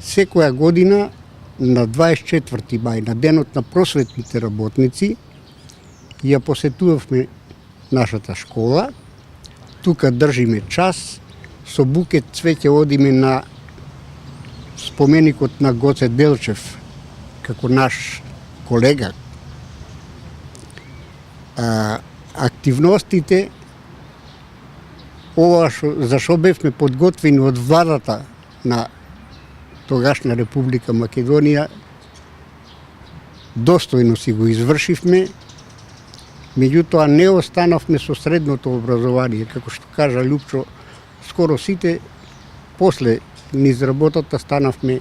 секоја година на 24 мај, на денот на просветните работници, ја посетувавме нашата школа. Тука држиме час, со букет цвеќе одиме на споменикот на Гоце Делчев, како наш колега. Активностите, ова за што бевме подготвени од владата на тогашна Република Македонија, достојно си го извршивме, меѓутоа не останавме со средното образование. Како што кажа Лјупчо, скоро сите после низ работата станавме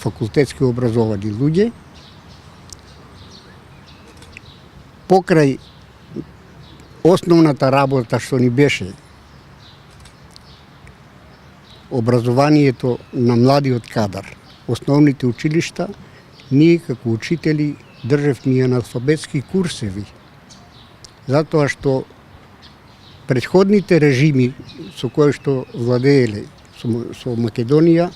факултетски образовани луѓе. Покрај основната работа што ни беше образованието на младиот кадар, основните училишта, ние како учители држевме аналфабетски курсеви, затоа што претходните режими со кои што владееле со Македонија,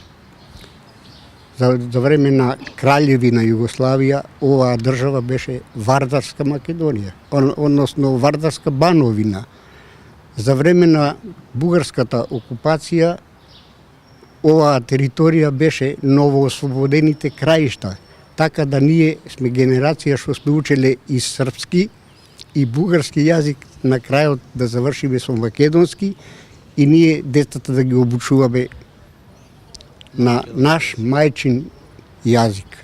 за време на Краљевина Југославија, оваа држава беше Вардарска Македонија, односно Вардарска Бановина. За време на бугарската окупација, оваа територија беше новоослободените краишта, така да ние сме генерација што сме учеле и српски и бугарски јазик, на крајот да завршиме со македонски и ние децата да ги обучуваме на наш мајчин јазик.